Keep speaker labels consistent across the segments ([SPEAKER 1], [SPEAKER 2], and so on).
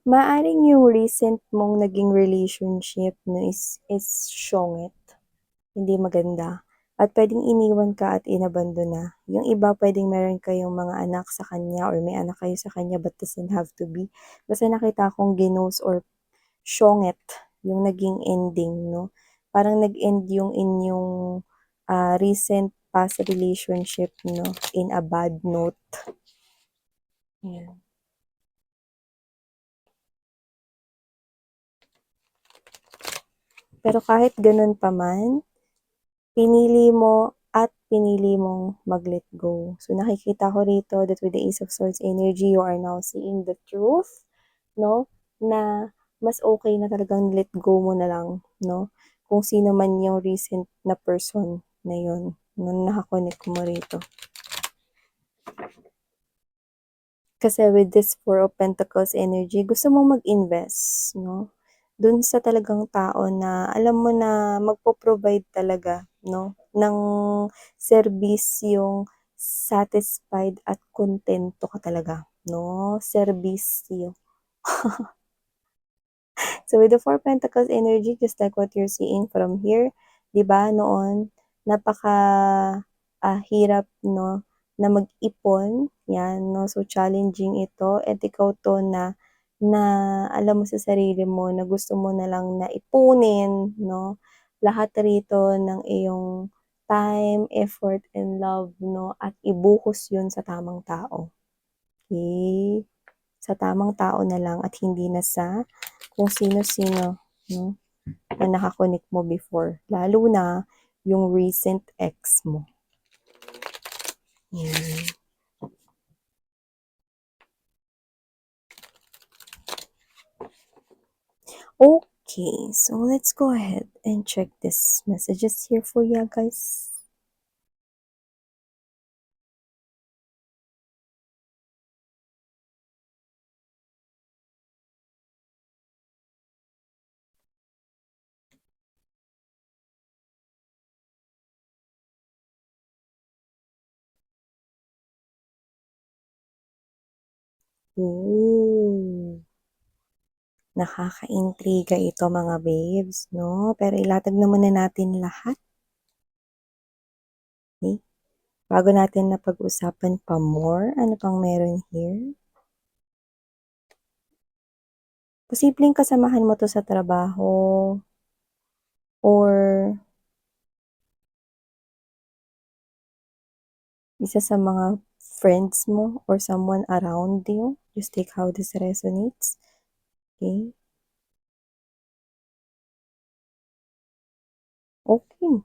[SPEAKER 1] Maaaring yung recent mong naging relationship 'no is syongit, hindi maganda at puwedeng iniwan ka at inabandona. Yung iba puwedeng meron kayong mga anak sa kanya or may anak kayo sa kanya but doesn't have to be. Basta nakita kong ginos or syongit yung naging ending 'no. Parang nag-end yung inyong, recent past relationship 'no, in a bad note, yan. Pero kahit gano'n pa man, pinili mo at pinili mong mag-let go. So, nakikita ko rito that with the Ace of Swords energy, you are now seeing the truth, no? Na mas okay na talagang let go mo na lang, no? Kung sino man yung recent na person na yun, no, nakakonect mo rito. Kasi with this Four of Pentacles energy, gusto mong mag-invest, no? Dun sa talagang tao na alam mo na magpo-provide talaga, no? Ng service yung satisfied at kontento ka talaga, no? Serbisyo. So with the Four Pentacles energy, just like what you're seeing from here, 'di ba noon, napaka hirap 'no, na mag-ipon, 'yan 'no. So challenging ito at ikaw 'to na na alam mo sa sarili mo na gusto mo na lang na ipunin 'no, lahat rito ng iyong time, effort, and love 'no, at ibuhos 'yun sa tamang tao, okey? Sa tamang tao na lang at hindi na sa kung sino-sino 'no, na naka-connect mo before, lalo na yung recent ex mo, yan. Okay, so let's go ahead and check this messages here for you guys. Ooh, nakakaintriga ito mga babes 'no, pero ilatag na muna natin lahat, okey? Bago natin napag-usapan pa more, ano pang meron here? Posibleng kasamahan mo 'to sa trabaho or isa sa mga friends mo or someone around you. Just take how this resonates, okay? Okay.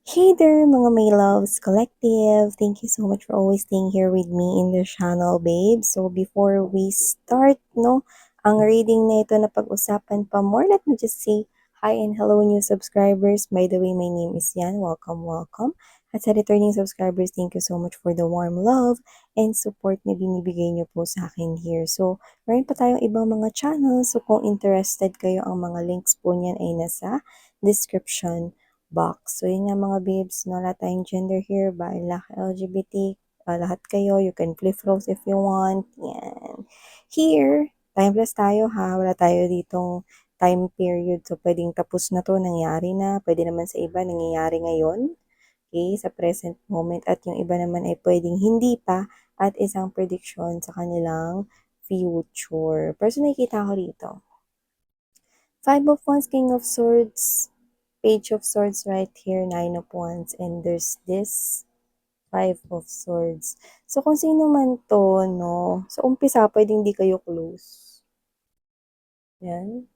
[SPEAKER 1] Hey there mga my loves collective. Thank you so much for always staying here with me in the channel, babe. So before we start, no, ang reading na ito na pag-usapan pa more, let me just say hi and hello new subscribers. By the way, my name is Yan. Welcome, welcome. At sa returning subscribers, thank you so much for the warm love and support na binibigay niyo po sa akin here. So, meron pa tayong ibang mga channels. So, kung interested kayo, ang mga links po niyan ay nasa description box. So, yun nga mga babes, no, wala tayong gender here, ba, LGBT, lahat kayo, you can flip roles if you want, yan. Here, timeless tayo ha, wala tayo ditong time period, so pwedeng tapos na to, nangyari na, pwede naman sa iba, nangyayari ngayon, okay, sa present moment, at yung iba naman ay pwedeng hindi pa, at isang prediction sa kanilang future. Pero so nakikita ko rito, Five of Wands, King of Swords, Page of Swords right here, Nine of Wands, and there's this Five of Swords. So, kung sino man to, no, sa umpisa, pwedeng hindi kayo close. Yan.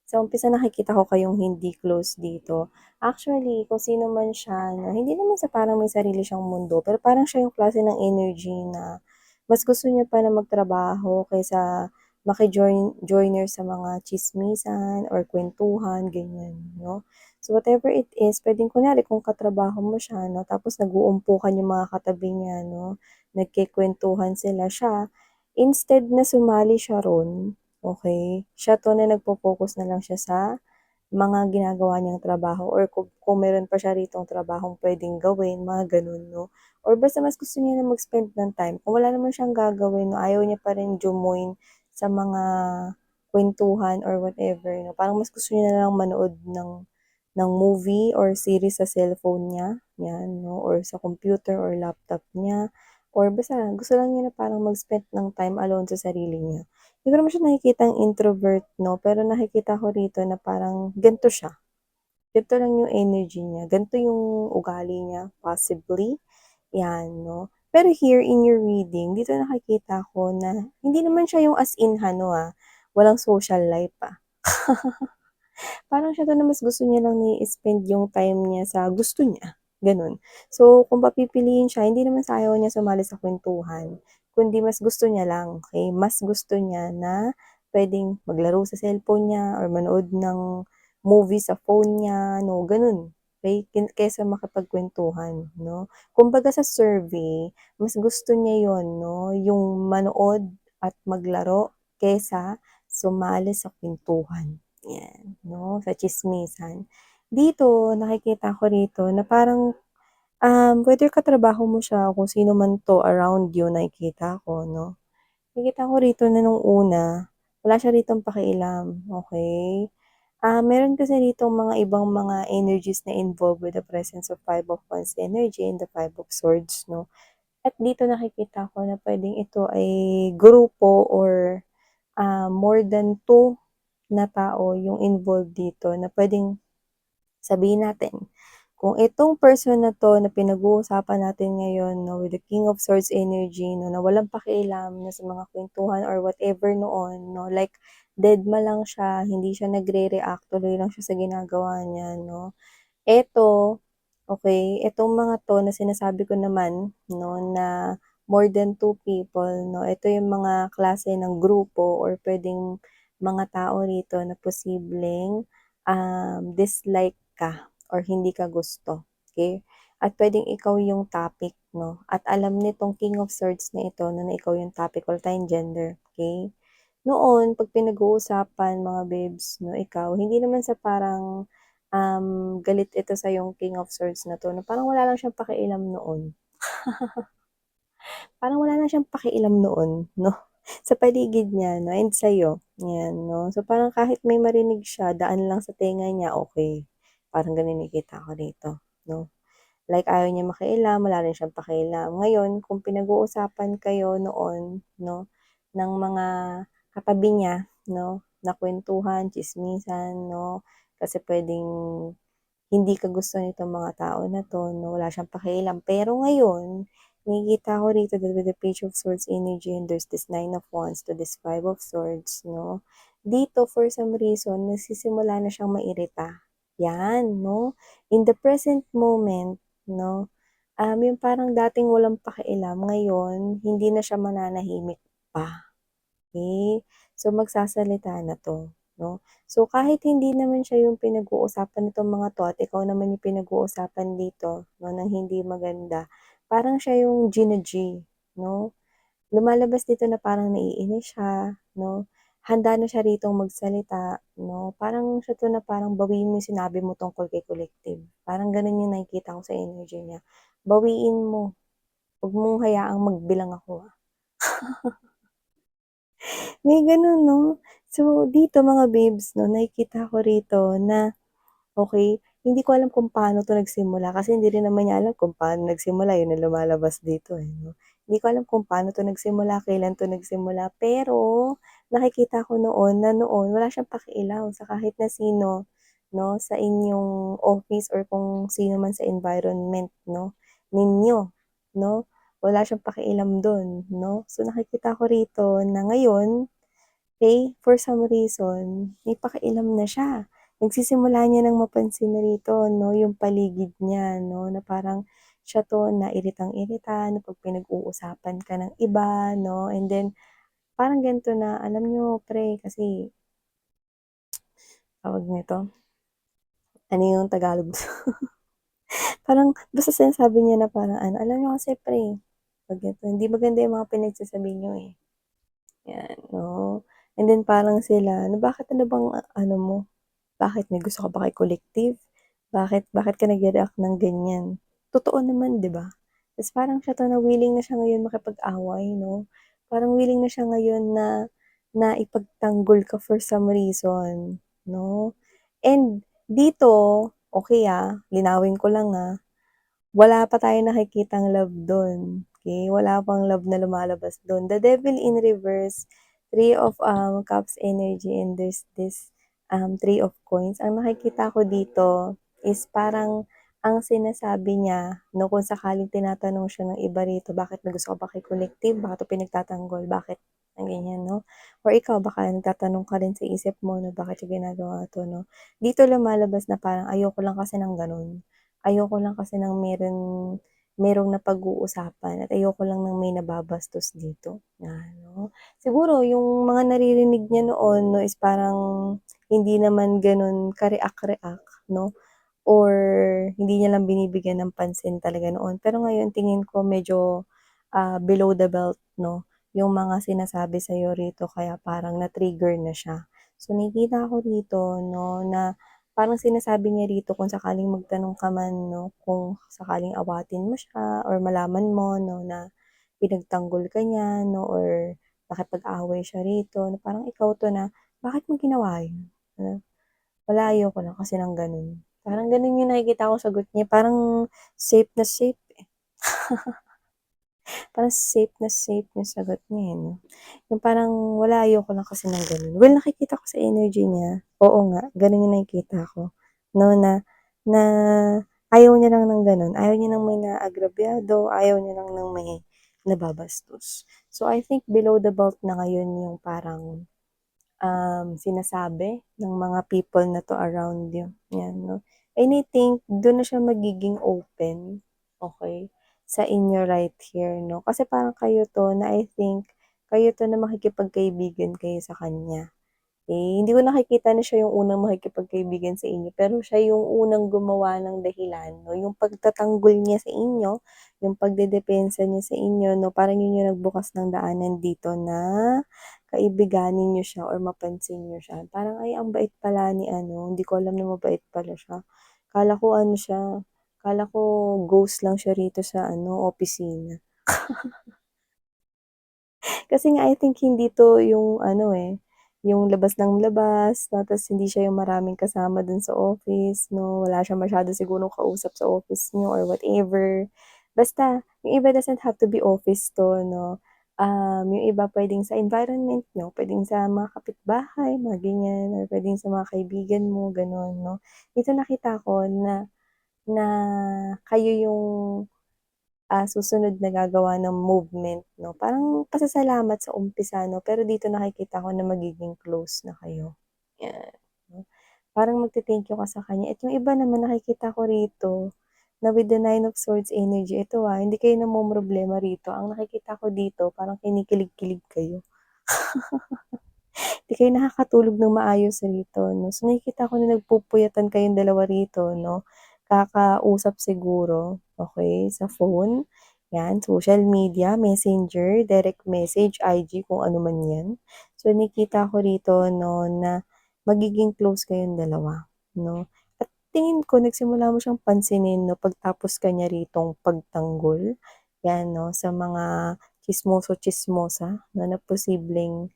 [SPEAKER 1] Sa umpisa, nakikita ko kayong hindi close dito. Actually, kung sino man siya, na, hindi naman sa parang may sarili siyang mundo, pero parang siya yung klase ng energy na mas gusto niya pa na magtrabaho kaysa maki-joiner sa mga chismisan or kwentuhan, ganyan, no? So, whatever it is, pwedeng kunyari kung katrabaho mo siya, no, tapos nag-uumpukan yung mga katabi niya, no, nagkikwentuhan sila siya, instead na sumali siya ron, okey? Siya 'to na nagfo-focus na lang siya sa mga ginagawa niyang trabaho or kung meron pa siya ritong trabahong puwedeng gawin, mga gano'n 'no. Or basta mas gusto niya na mag-spend ng time kung wala naman siyang gagawin 'no, ayaw niya pa rin join sa mga kuwentuhan or whatever 'no, parang mas gusto niya na lang manood ng movie or series sa cellphone niya, 'yan 'no, or sa computer or laptop niya, or basta gusto lang niya na parang mag-spend ng time alone sa sarili niya. Hindi ko naman siya nakikitang introvert 'no, pero nakikita ko rito na parang gan'to siya, gan'to lang yung energy niya, gan'to yung ugali niya possibly, 'yan 'no. Pero here in your reading, dito nakikita ko na hindi naman siya yung as in ano, walang social life, Parang siya 'to na mas gusto niya lang i-spend yung time niya sa gusto niya, gano'n. So, kung papipiliin siya, hindi naman sa ayaw niya sumali sa kuwentuhan, kundi mas gusto niya lang, okey, mas gusto niya na puwedeng maglaro sa cellphone niya or manood ng movie sa phone niya 'no, gano'n. Okey, kaysa makipagkuwentuhan 'no. Kumbaga sa survey, mas gusto niya 'yun 'no, yung manood at maglaro kaysa sumali sa kuwentuhan. 'Yan, 'no, sa tsismisan. Dito nakikita ko rito na parang, whether katrabaho mo siya o kung sino man 'to around you nakikita ko 'no. Nakikita ko rito na nung una, wala siya ritong pakialam, okey? Meron kasi ditong mga ibang mga energies na involved with the presence of Five of Wands energy and the Five of Swords 'no. At dito nakikita ko na puwedeng ito ay grupo or, more than two na tao yung involved dito na puwedeng sabihin natin, kung itong person na 'to na pinag-uusapan natin ngayon 'no, with the King of Swords energy 'no, na walang pakialam na sa mga kuwentuhan or whatever noon 'no, like dedma lang siya, hindi siya nagre-react, tuloy lang siya sa ginagawa niya 'no. Eto, okey, etong mga 'to na sinasabi ko naman 'no, na more than two people 'no, ito yung mga klase ng grupo or puwedeng mga tao rito na posibleng, dislike ka or hindi ka gusto, okey? At puwedeng ikaw yung topic 'no, at alam nitong King of Swords na ito 'no, na ikaw yung topic, wala tayong gender, okey? Noon 'pag pinag-uusapan mga babes 'no, ikaw hindi naman sa parang galit ito sa yung King of Swords na 'to na parang wala lang siyang pakialam noon. Parang wala lang siyang pakialam noon 'no, sa paligid niya 'no and sa'yo, 'yan 'no. So, parang kahit may marinig siya, daan lang sa tenga niya, okey. Parang gano'n nakikita ko dito 'no. Like ayaw niya makialam, wala rin siyang pakialam. Ngayon kung pinag-uusapan kayo noon 'no, ng mga katabi niya 'no, na kuwentuhan, tsismisan 'no, kasi puwedeng hindi ka gusto nitong mga tao na 'to 'no, wala siyang pakialam. Pero ngayon, nakikita ko rito that with the Page of Swords energy and there's this Nine of Wands to this Five of Swords 'no. Dito for some reason nagsisimula na siyang mairita, 'yan 'no. In the present moment 'no, yung parang dating walang pakialam ngayon hindi na siya mananahimik pa. Okay, so magsasalita na 'to, 'no. So kahit hindi naman siya yung pinag-uusapan nitong mga 'to at ikaw naman yung pinag-uusapan dito 'no, ng hindi maganda, parang siya yung gina-G 'no. Lumalabas dito na parang naiinis siya 'no, handa na siya ritong magsalita 'no, parang siya 'to na parang bawiin mo yung sinabi mo tungkol kay collective, parang gano'n yung nakikita ko sa energy niya. Bawiin mo, 'wag mong hayaang magbilang ako, May gano'n 'no? So, dito mga babes 'no, nakikita ko rito na okey, hindi ko alam kung paano 'to nagsimula kasi hindi rin naman niya alam kung paano nagsimula, yun ang lumalabas dito, 'no. Hindi ko alam kung paano 'to nagsimula, kailan 'to nagsimula, pero nakikita ko noon na noon wala siyang pakialam sa kahit na sino 'no, sa inyong office or kung sino man sa environment 'no, ninyo 'no. Wala siyang pakialam dun 'no. So, nakikita ko rito na ngayon okey, for some reason, may pakialam na siya. Nagsisimula niya ng mapansin na rito 'no, yung paligid niya 'no, na parang siya 'to na iritang-irita na 'pag pinag-uusapan ka ng iba 'no, and then parang ganito na, "Alam niyo pre kasi" tawag nito, ano yung Tagalog? Parang basta sinasabi niya na parang ano, "Alam niyo kasi pre, 'pag ganito hindi maganda yung mga pinagsasabi niyo, eh." 'Yan 'no. And then parang sila, "Ano bakit ano bang ano mo, bakit may gusto ka ba kay collective? Bakit ka nagre-react ng ganyan?" Totoo naman, 'di ba? Ta's parang siya 'to na willing na siya ngayon makipag-away 'no, parang willing na siya ngayon na na ipagtanggol ka for some reason 'no. And dito, okey, linawin ko lang, wala pa tayong nakikitang love dun, okey? Wala pang love na lumalabas dun. The Devil in Reverse, Three of, Cups energy and there's this, Three of Coins. Ang nakikita ko dito is parang ang sinasabi niya 'no, kung sakaling tinatanong siya ng iba rito, "Bakit may gusto ka ba kay collective? Bakit mo pinagtatanggol? Bakit?" Ng ganyan 'no. Or ikaw baka nagtatanong ka rin sa isip mo na, "Bakit niya ginagawa 'to?" 'No. Dito lumalabas na parang ayoko lang kasi ng gano'n. Ayoko lang kasi ng merong napag-uusapan at ayoko lang ng may nababastos dito, na ano. Siguro yung mga naririnig niya noon 'no is parang hindi naman gano'n ka-react-react 'no, or hindi niya lang binibigyan ng pansin talaga noon. Pero ngayon tingin ko medyo, below the belt 'no, yung mga sinasabi sa'yo rito kaya parang na-trigger na siya. So nakikita ko rito 'no na parang sinasabi niya rito kung sakaling magtanong ka man 'no, kung sakaling awatin mo siya or malaman mo 'no na pinagtanggol ka niya 'no or nakipag-away siya rito na parang ikaw 'to na, "Bakit mo ginawa yun?" Ano, "Wala, ayoko lang kasi ng gano'n." Parang gano'n yung nakikita kong sagot niya, parang safe na safe, eh. Parang safe na sagot niya, eh, 'no? Yung parang, "Wala, ayoko lang kasi ng gano'n." Well, nakikita ko sa energy niya, oo nga, gano'n yung nakikita ko, 'no, na na ayaw niya lang ng gano'n, ayaw niya ng may naagrabyado, ayaw niya lang ng may nababastos. So, I think below the belt na ngayon yung parang, sinasabi ng mga people na 'to around you, 'yan 'no. And I think dun na siya magiging open, okey, sa inyo right here 'no. Kasi parang kayo 'to na I think kayo 'to na makikipagkaibigan kayo sa kanya. Eh, hindi ko nakikita na siya yung unang makikipagkaibigan sa inyo, pero siya yung unang gumawa ng dahilan 'no, yung pagtatanggol niya sa inyo, yung pagdedepensa niya sa inyo 'no, parang yun yung nagbukas ng daanan dito na kaibiganin niyo siya or mapansin niyo siya. Parang, "Ay, ang bait pala ni ano, hindi ko alam na mabait pala siya. Akala ko ano siya, akala ko ghost lang siya rito sa ano, opisina." Kasi nga I think hindi 'to yung ano, yung labas ng labas 'no, ta's hindi siya yung maraming kasama dun sa office 'no, wala siyang masyado sigurong kausap sa office niyo or whatever. Basta yung iba doesn't have to be office 'to 'no, yung iba puwedeng sa environment niyo, puwedeng sa mga kapitbahay, mga ganyan, or puwedeng sa mga kaibigan mo, gano'n 'no. Dito nakita ko na na kayo yung susunod na gagawa ng movement 'no, parang pasasalamat sa umpisa 'no, pero dito nakikita ko na magiging close na kayo, 'yan 'no. Parang magte-thank you ka sa kanya at yung iba naman nakikita ko rito na with the Nine of Swords energy, ito, hindi kayo namomroblema rito, ang nakikita ko dito parang kinikilig-kilig kayo. 'Di kayo nakakatulog ng maayos rito 'no. So, nakikita ko na nagpupuyatan kayong dalawa rito 'no, kakausap siguro, okey, sa phone, 'yan, social media, messenger, direct message, IG, kung ano man 'yan. So, nakikita ko rito 'no na magiging close kayong dalawa 'no. At tingin ko nagsimula mo siyang pansinin 'no pagtapos ka niya ritong pagtanggol, 'yan 'no, sa mga tsismoso-tsismosa 'no na posibleng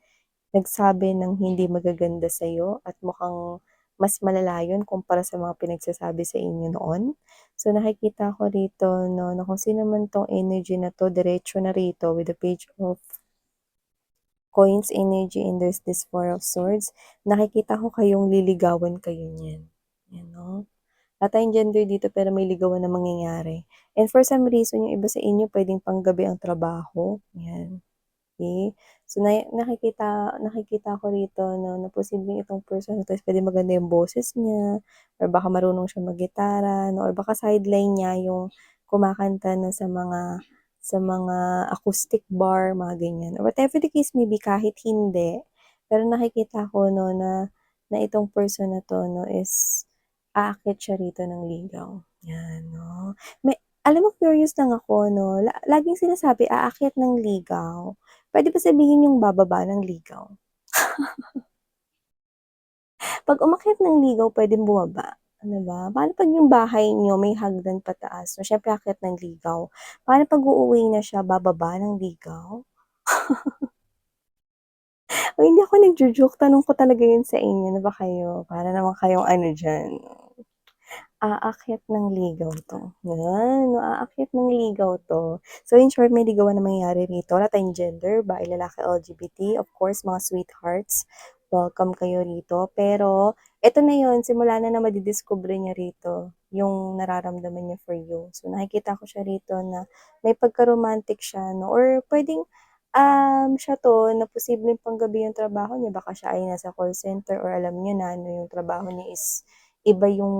[SPEAKER 1] nagsabi ng hindi magaganda sa'yo at mukhang mas malala yun kumpara sa mga pinagsasabi sa inyo noon. So, nakikita ko rito 'no, na kung sino man 'tong energy na 'to diretso na rito with the Page of Coins energy and there's this Four of Swords. Nakikita ko kayong liligawan kayo niyan, 'yan 'no. Wala tayong gender dito pero may ligawan na mangyayari. And for some reason yung iba sa inyo puwedeng panggabi ang trabaho, 'yan. Okey. So, nakikita nakikita ko rito 'no, na posibleng itong person na 'to is puwedeng maganda yung boses niya or baka marunong siya maggitara 'no, or baka sideline niya yung kumakanta na sa mga acoustic bar, mga ganyan. Or whatever the case may be, kahit hindi, pero nakikita ko 'no na itong person na 'to 'no is aakyat siya rito ng ligaw, 'yan 'no. Alam mo, curious lang ako 'no, laging sinasabi aakyat ng ligaw. Puwede ba sabihin yung bababa ng ligaw? 'Pag umakyat ng ligaw puwedeng bumaba, 'di ba? Paano 'pag yung bahay niyo may hagdan pataas, so siyempre aakyat ng ligaw. Paano 'pag uuwi na siya, bababa ng ligaw? Uy, hindi ako nagjo-joke, tanong ko talaga yun sa inyo, ano ba kayo, para naman kayong ano diyan, aakyat ng ligaw 'to, yan, aakyat ng ligaw 'to. So in short, may ligawan na mangyayari rito, wala tayong gender, babae, lalaki, LGBT, of course mga sweethearts, welcome kayo rito. Pero eto na yun, simula na madidiskubre niya rito yung nararamdaman niya for you. So nakikita ko siya rito na may pagka-romantic siya 'no, or puwedeng, siya 'to na posibleng panggabi yung trabaho niya, baka siya ay nasa call center or alam niyo na yung trabaho niya is iba yung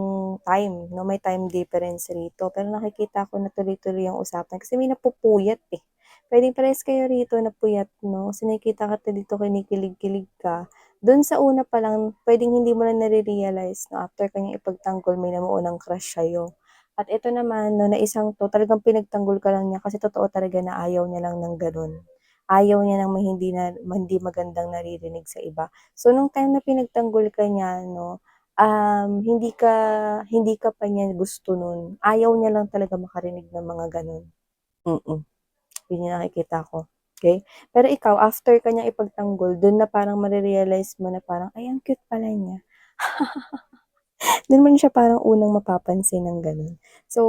[SPEAKER 1] time 'no, may time difference rito. Pero nakikita ko na tuloy-tuloy ang usapan kasi may napupuyat, eh. Puwedeng parehas kayo rito napuyat 'no, kasi nakikita kita dito kinikilig-kilig ka. Do'n sa una pa lang puwedeng hindi mo lang nare-realize na after ka niyang ipagtanggol may namuunang crush sa'yo. At ito naman 'no, na isang 'to talagang pinagtanggol ka lang niya kasi totoo talaga na ayaw niya lang ng gano'n. Ayaw niya ng may hindi magandang naririnig sa iba. So nung time na pinagtanggol ka niya 'no, hindi ka pa niya gusto nun, ayaw niya lang talaga makarinig ng mga gano'n, mm. Yun yung nakikita ko, okey? Pero ikaw after ka niyang ipagtanggol dun na parang mare-realize mo na parang, "Ay ang cute pala niya." Dun mo na siya parang unang mapapansin ng gano'n. So,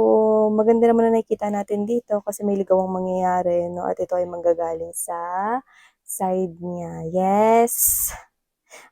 [SPEAKER 1] maganda naman na nakikita natin dito kasi may ligawang mangyayari 'no, at ito ay manggagaling sa side niya, yes!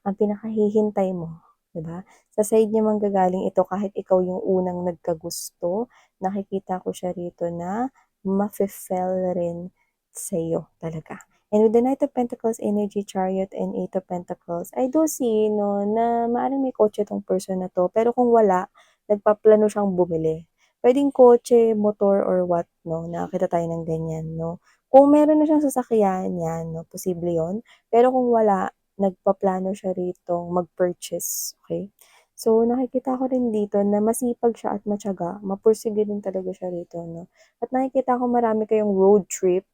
[SPEAKER 1] Ang pinakahihintay mo, 'di ba? Sa side niya manggagaling ito kahit ikaw yung unang nagkagusto, nakikita ko siya rito na mafe-fell rin sa'yo talaga. And with the Knight of Pentacles energy, Chariot, and Eight of Pentacles, I do see 'no, na maaaring may kotse 'tong person na 'to, pero kung wala, nagpaplano siyang bumili. Puwedeng kotse, motor, or what 'no, nakakita tayo ng ganyan 'no. Kung meron na siyang sasakyan, 'yan 'no, posible 'yun. Pero kung wala, nagpaplano siya ritong mag-purchase, okey? So, nakikita ko rin dito na masipag siya at matiyaga, mapursige din talaga siya rito 'no. At nakikita ko marami kayong road trip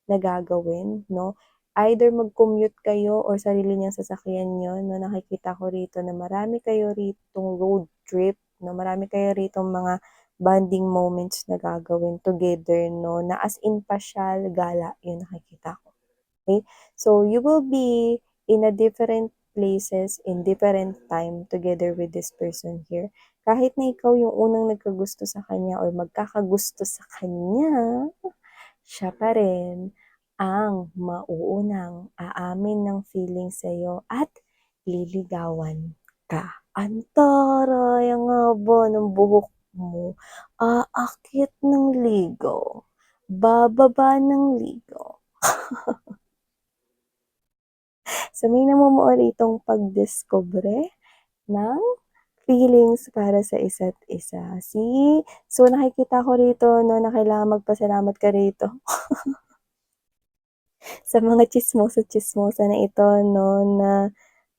[SPEAKER 1] na gagawin 'no. Either mag-commute kayo or sarili niyang sasakyan niyo 'no, nakikita ko rito na marami kayo ritong road trip 'no, marami kayo ritong mga bonding moments na gagawin together 'no, na as in pasyal, gala, 'yun nakikita ko. Okay? So, you will be in a different places in different time together with this person here. Kahit na ikaw yung unang nagkagusto sa kanya or magkakagusto sa kanya, siya pa rin ang mauunang aamin ng feeling sa'yo at liligawan ka. Ang taray, ang haba ng buhok mo, aakyat ng ligaw, bababa ng ligaw. So, may namumuo ritong pagdiskubre ng feelings para sa isa't isa. See? So, nakikita ko rito 'no, na kailangan magpasalamat ka rito sa mga tsismoso-tsismosa na ito 'no, na,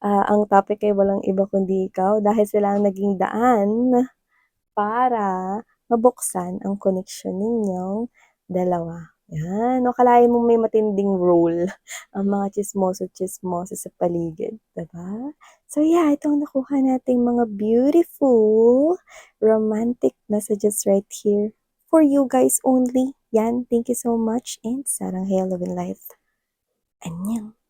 [SPEAKER 1] ang topic ay walang iba kundi ikaw dahil sila ang naging daan para mabuksan ang koneksyon ninyong dalawa. 'Yan, akalain mong may matinding role ang mga tsismoso-tsismosa sa paligid, 'di ba? So yeah, ito ang nakuha nating mga beautiful romantic messages right here for you guys only. Yan, thank you so much and sarang hello in life. Annyeong.